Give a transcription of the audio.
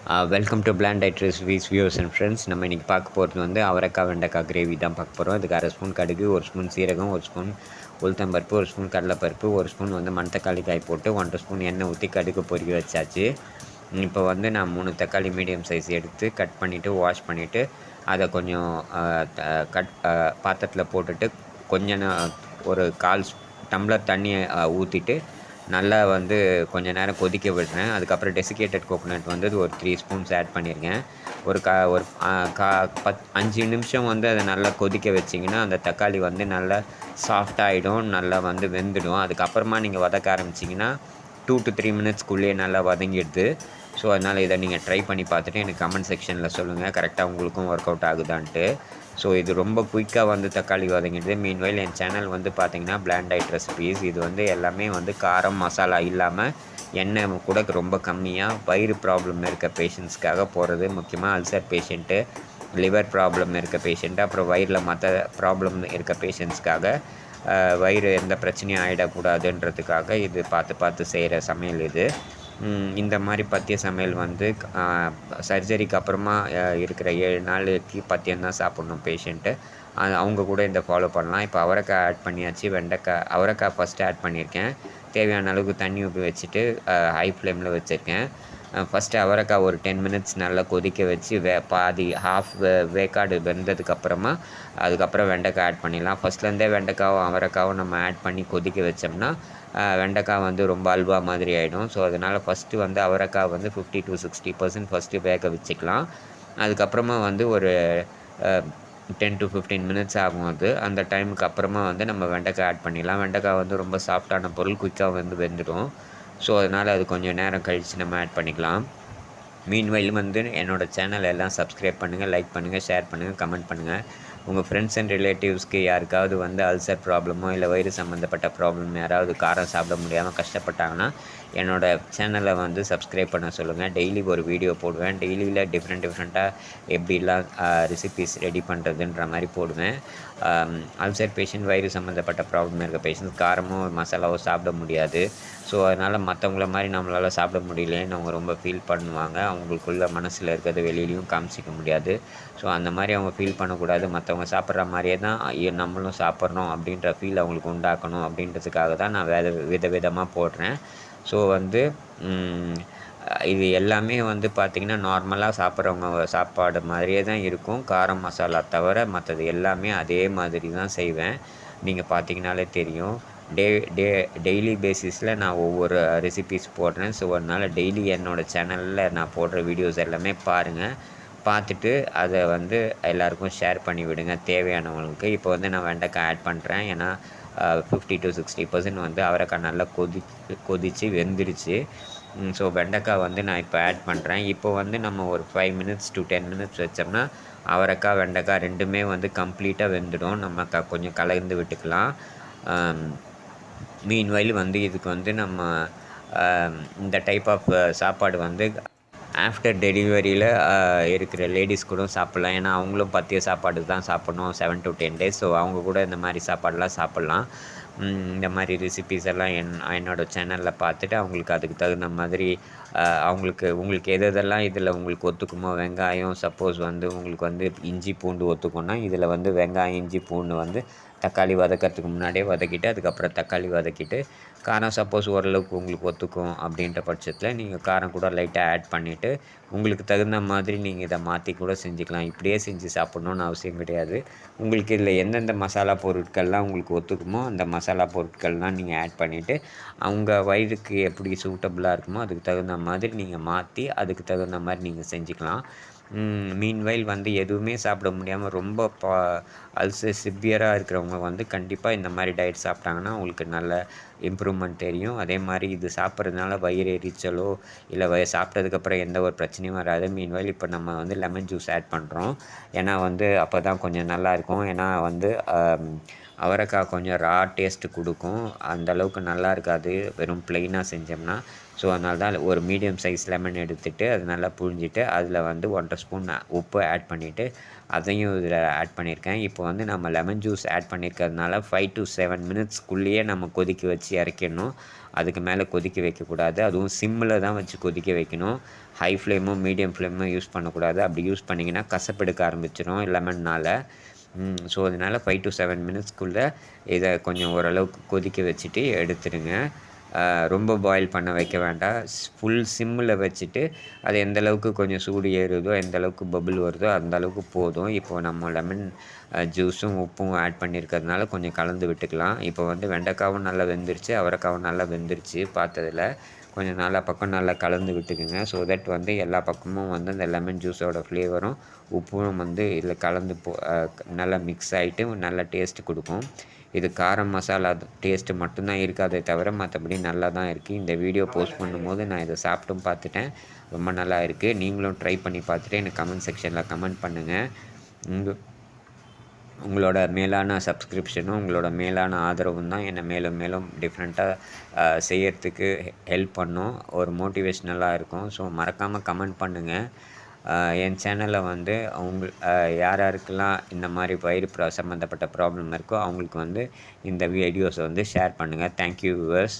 Welcome to plant diet recipes viewers and friends. நம்ம இன்றைக்கி பார்க்க போகிறது வந்து அவரைக்காய் வெண்டைக்காய் கிரேவி தான் பார்க்க போகிறோம். அதுக்கு 1/2 ஸ்பூன் கடுகு, 1 ஸ்பூன் சீரகம், 1 ஸ்பூன் உளுத்தம்பருப்பு, 1 ஸ்பூன் கடலைப்பருப்பு, 1 ஸ்பூன் வந்து மணத்தக்காளி காய் போட்டு 1 ஸ்பூன் எண்ணெய் ஊற்றி கடுகு பொரிக்க வச்சாச்சு. இப்போ வந்து நான் 3 தக்காளி மீடியம் சைஸ் எடுத்து கட் பண்ணிவிட்டு வாஷ் பண்ணிவிட்டு அதை கொஞ்சம் பாத்திரத்தில் போட்டுட்டு கொஞ்சம் ஒரு 1/4 டம்ளர் தண்ணியை ஊற்றிட்டு நல்லா வந்து கொஞ்சம் நேரம் கொதிக்க விடுறேன். அதுக்கப்புறம் டெசிகேட்டட் கோகோனட் வந்து ஒரு 3 ஸ்பூன்ஸ் ஆட் பண்ணியிருக்கேன். ஒரு 5 நிமிஷம் வந்து அதை நல்லா கொதிக்க வச்சிங்கன்னா அந்த தக்காளி வந்து நல்லா சாஃப்டாகிடும், நல்லா வந்து வெந்துடும். அதுக்கப்புறமா நீங்கள் வதக்க ஆரம்பிச்சிங்கன்னா 2 to 3 மினிட்ஸ்க்குள்ளேயே நல்லா வதங்கிடுது. ஸோ அதனால் இதை நீங்கள் ட்ரை பண்ணி பார்த்துட்டு எனக்கு கமெண்ட் செக்ஷனில் சொல்லுங்கள், கரெக்டாக உங்களுக்கும் ஒர்க் அவுட் ஆகுதான்ட்டு. ஸோ இது ரொம்ப குயிக்காக வந்து தக்காளி வதங்கிடுது. மீன்வைல் என் சேனல் வந்து பார்த்திங்கன்னா பிளாண்ட் டைட் ரெசிபீஸ். இது வந்து எல்லாமே வந்து காரம் மசாலா இல்லாமல் எண்ணெய் கூட ரொம்ப கம்மியாக வயிறு ப்ராப்ளம் இருக்க பேஷண்ட்ஸ்க்காக போகிறது. முக்கியமாக அல்சர் பேஷண்ட்டு, லிவர் ப்ராப்ளம் இருக்க பேஷண்ட்டு, அப்புறம் வயிறில் மற்ற ப்ராப்ளம் இருக்க பேஷண்ட்ஸ்க்காக வயிறு எந்த பிரச்சனையும் ஆகிடக்கூடாதுன்றதுக்காக இது பார்த்து செய்கிற சமையல் இது. இந்த மாதிரி பத்திய சமையல் வந்து சர்ஜரிக்கு அப்புறமா இருக்கிற 7 நாளைக்கு பத்தியம் தான் சாப்பிட்ணும் பேஷண்ட்டு. அவங்க கூட இதை ஃபாலோ பண்ணலாம். இப்போ அவரைக்காய் ஆட் பண்ணியாச்சு. அவரைக்காய் ஃபஸ்ட்டு ஆட் பண்ணியிருக்கேன். தேவையான அளவுக்கு தண்ணி ஊற்றி வச்சுட்டு ஹை ஃப்ளேமில் வச்சுருக்கேன். ஃபஸ்ட்டு அவரைக்காய் ஒரு 10 மினிட்ஸ் நல்லா கொதிக்க வச்சு பாதி ஹாஃப் வேக்காடு வெந்ததுக்கப்புறமா அதுக்கப்புறம் வெண்டைக்காய் ஆட் பண்ணிடலாம். ஃபஸ்ட்லேருந்தே வெண்டைக்காவும் அவரைக்காவும் நம்ம ஆட் பண்ணி கொதிக்க வச்சோம்னா வெண்டைக்காய் வந்து ரொம்ப அல்வா மாதிரி ஆகிடும். ஸோ அதனால் ஃபஸ்ட்டு வந்து அவரைக்காய் வந்து 50 to 60% ஃபஸ்ட்டு வேக வச்சுக்கலாம். அதுக்கப்புறமா வந்து ஒரு 10 to 15 மினிட்ஸ் ஆகும். அந்த டைமுக்கு அப்புறமா வந்து நம்ம வெண்டைக்காய் ஆட் பண்ணிடலாம். வெண்டைக்காய் வந்து ரொம்ப சாஃப்டான பொருள், குயிக்காக வந்து வெந்துடும். ஸோ அதனால் அது கொஞ்சம் நேரம் கழித்து நம்ம ஆட் பண்ணிக்கலாம். மீன்வைல் வந்து என்னோடய சேனல் எல்லாம் சப்ஸ்கிரைப் பண்ணுங்கள், லைக் பண்ணுங்கள், ஷேர் பண்ணுங்கள், கமெண்ட் பண்ணுங்கள். உங்கள் ஃப்ரெண்ட்ஸ் அண்ட் ரிலேட்டிவ்ஸ்க்கு யாருக்காவது வந்து அல்சர் ப்ராப்ளமோ இல்லை வயிறு சம்மந்தப்பட்ட ப்ராப்ளம், யாராவது காரம் சாப்பிட முடியாமல் கஷ்டப்பட்டாங்கன்னா என்னோடய சேனலை வந்து சப்ஸ்கிரைப் பண்ண சொல்லுங்கள். டெய்லி ஒரு வீடியோ போடுவேன். டெய்லியில் டிஃப்ரெண்ட்டாக எப்படிலாம் ரெசிபீஸ் ரெடி பண்ணுறதுன்ற மாதிரி போடுவேன். அல்சர் பேஷண்ட், வயிறு சம்மந்தப்பட்ட ப்ராப்ளம் இருக்க பேஷண்ட் காரமோ மசாலாவோ சாப்பிட முடியாது. ஸோ அதனால் மற்றவங்கள மாதிரி நம்மளால் சாப்பிட முடியலேன்னு அவங்க ரொம்ப ஃபீல் பண்ணுவாங்க. அவங்களுக்குள்ள மனசில் இருக்கிறது வெளியிலையும் காமிச்சிக்க முடியாது. ஸோ அந்த மாதிரி அவங்க ஃபீல் பண்ணக்கூடாது. மற்றவங்க சாப்பிட்ற மாதிரியே தான் நம்மளும் சாப்பிட்றோம் அப்படின்ற ஃபீல் அவங்களுக்கு உண்டாக்கணும் அப்படின்றதுக்காக தான் நான் விதவிதமாக போடுறேன். ஸோ வந்து இது எல்லாமே வந்து பார்த்திங்கன்னா நார்மலாக சாப்பிட்றவங்க சாப்பாடு மாதிரியே தான் இருக்கும். காரம் மசாலா தவிர மற்றது எல்லாமே அதே மாதிரி தான் செய்வேன். நீங்கள் பார்த்திங்கனாலே தெரியும். டெய்லி பேசிஸில் நான் ஒவ்வொரு ரெசிபீஸ் போடுறேன். ஸோ அதனால் டெய்லி என்னோடய சேனலில் நான் போடுற வீடியோஸ் எல்லாமே பாருங்கள். பார்த்துட்டு அதை வந்து எல்லாேருக்கும் ஷேர் பண்ணி விடுங்க தேவையானவங்களுக்கு. இப்போ வந்து நான் வெண்டைக்காய் ஆட் பண்ணுறேன். ஏன்னா 50 to 60% வந்து அவரைக்காய் நல்லா கொதித்து வெந்துடுச்சு. ஸோ வெண்டைக்காய் வந்து நான் இப்போ ஆட் பண்ணுறேன். இப்போ வந்து நம்ம ஒரு 5 மினிட்ஸ் to 10 மினிட்ஸ் வச்சோம்னா அவரைக்காய் வெண்டைக்காய் ரெண்டுமே வந்து கம்ப்ளீட்டாக வெந்துடும். நம்ம கொஞ்சம் கலந்து விட்டுக்கலாம். மீன்வைல் வந்து இதுக்கு வந்து நம்ம இந்த டைப் ஆஃப் சாப்பாடு வந்து ஆஃப்டர் டெலிவரியில் இருக்கிற லேடிஸ் கூட சாப்பிட்லாம். ஏன்னா அவங்களும் பத்திய சாப்பாடு தான் சாப்பிட்ணும் 7 to 10 days. ஸோ அவங்க கூட இந்த மாதிரி சாப்பாடெலாம் சாப்பிட்லாம். இந்த மாதிரி ரெசிபீஸ் எல்லாம் என்னோடய சேனலில் பார்த்துட்டு அவங்களுக்கு அதுக்கு தகுந்த மாதிரி உங்களுக்கு எதெல்லாம் இதில் உங்களுக்கு ஒத்துக்குமோ, வெங்காயம் சப்போஸ் வந்து உங்களுக்கு வந்து இஞ்சி பூண்டு ஒத்துக்கும்னா இதில் வந்து வெங்காயம் இஞ்சி பூண்டு வந்து தக்காளி வதக்கிறதுக்கு முன்னாடியே வதக்கிட்டு அதுக்கப்புறம் தக்காளி வதக்கிட்டு காரம் சப்போஸ் ஓரளவுக்கு உங்களுக்கு ஒத்துக்கும் அப்படின்ற பட்சத்தில் நீங்கள் காரம் கூட லைட்டாக ஆட் பண்ணிவிட்டு உங்களுக்கு தகுந்த மாதிரி நீங்கள் இதை மாற்றி கூட செஞ்சுக்கலாம். இப்படியே செஞ்சு சாப்பிட்ணுன்னு அவசியம் கிடையாது. உங்களுக்கு இதில் எந்தெந்த மசாலா பொருட்கள்லாம் உங்களுக்கு ஒத்துக்குமோ அந்த மசாலா பொருட்கள்லாம் நீங்கள் ஆட் பண்ணிவிட்டு அவங்க வயிறுக்கு எப்படி சூட்டபுளாக இருக்குமோ அதுக்கு தகுந்த மாதிரி நீங்கள் மாற்றி அதுக்கு தகுந்த மாதிரி நீங்கள் செஞ்சுக்கலாம். மீன்வைல் வந்து எதுவுமே சாப்பிட முடியாமல் ரொம்ப அல்சர் சிவியராக இருக்கிறவங்க வந்து கண்டிப்பாக இந்த மாதிரி டயட் சாப்பிட்டாங்கன்னா அவங்களுக்கு நல்ல இம்ப்ரூவ்மெண்ட் தெரியும். அதே மாதிரி இது சாப்பிட்றதுனால வயிறு எரிச்சலோ இல்லை சாப்பிட்டதுக்கப்புறம் எந்த ஒரு பிரச்சனையும் வராது. மீன்வைல் இப்போ நம்ம வந்து லெமன் ஜூஸ் ஆட் பண்ணுறோம். ஏன்னா வந்து அப்போ தான் கொஞ்சம் நல்லாயிருக்கும். ஏன்னா வந்து அவரைக்காய் கொஞ்சம் ரா டேஸ்ட்டு கொடுக்கும். அந்தளவுக்கு நல்லா இருக்காது வெறும் ப்ளெயினாக செஞ்சோம்னா. ஸோ அதனால தான் ஒரு மீடியம் சைஸ் லெமன் எடுத்துகிட்டு அது நல்லா புழிஞ்சிட்டு அதில் வந்து 1.5 ஸ்பூன் உப்பு ஆட் பண்ணிவிட்டு அதையும் இதில் ஆட் பண்ணியிருக்கேன். இப்போ வந்து நம்ம லெமன் ஜூஸ் ஆட் பண்ணியிருக்கிறதுனால 5 to 7 மினிட்ஸ்க்குள்ளேயே நம்ம கொதிக்க வச்சு இறக்கிடணும். அதுக்கு மேலே கொதிக்க வைக்கக்கூடாது. அதுவும் சிம்மில் தான் வச்சு கொதிக்க வைக்கணும். ஹை ஃப்ளேமும் மீடியம் ஃப்ளேமும் யூஸ் பண்ணக்கூடாது. அப்படி யூஸ் பண்ணிங்கன்னா கசப்பெடுக்க ஆரம்பிச்சிடும் லெமன்னால். ஸோ அதனால் 5 to 7 மினிட்ஸ்க்குள்ளே இதை கொஞ்சம் ஓரளவுக்கு கொதிக்க வச்சுட்டு எடுத்துடுங்க. ரொம்ப பாயில் பண்ண வைக்க வேண்டாம். ஃபுல் சிம்மில் வச்சுட்டு அது எந்தளவுக்கு கொஞ்சம் சூடு ஏறுதோ எந்தளவுக்கு பபுள் வருதோ அந்தளவுக்கு போதும். இப்போது நம்ம லெமன் ஜூஸும் உப்பும் ஆட் பண்ணியிருக்கிறதுனால கொஞ்சம் கலந்து விட்டுக்கலாம். இப்போ வந்து வெண்டைக்காவும் நல்லா வெந்துருச்சு, அவரைக்காவும் நல்லா வெந்துருச்சு. பார்த்ததில் கொஞ்சம் நல்லா பக்கம் நல்லா கலந்து விட்டுக்குங்க. ஸோ தட் வந்து எல்லா பக்கமும் வந்து அந்த லெமன் ஜூஸோட ஃப்ளேவரும் உப்பும் வந்து இதில் கலந்து நல்லா மிக்ஸ் ஆகிட்டு நல்ல டேஸ்ட்டு கொடுக்கும். இது காரம் மசாலா டேஸ்ட்டு மட்டும்தான் இருக்காதே தவிர மற்றபடி நல்லா தான் இருக்குது. இந்த வீடியோ போஸ்ட் பண்ணும்போது நான் இதை சாப்பிட்டும் பார்த்துட்டேன். ரொம்ப நல்லா இருக்குது. நீங்களும் ட்ரை பண்ணி பார்த்துட்டு எனக்கு கமெண்ட் செக்ஷனில் கமெண்ட் பண்ணுங்கள். உங்களோட மேலான சப்ஸ்கிரிப்ஷனும் உங்களோட மேலான ஆதரவும் தான் என்னை மேலும் மேலும் டிஃப்ரெண்ட்டாக செய்யறதுக்கு ஹெல்ப் பண்ணும், ஒரு மோட்டிவேஷ்னலாக இருக்கும். ஸோ மறக்காமல் கமெண்ட் பண்ணுங்கள். என் சேனலில் வந்து யார் யாருக்கெல்லாம் இந்த மாதிரி வயிறு சம்மந்தப்பட்ட ப்ராப்ளம் இருக்கோ அவங்களுக்கு வந்து இந்த வீடியோஸை வந்து ஷேர் பண்ணுங்கள். Thank you viewers.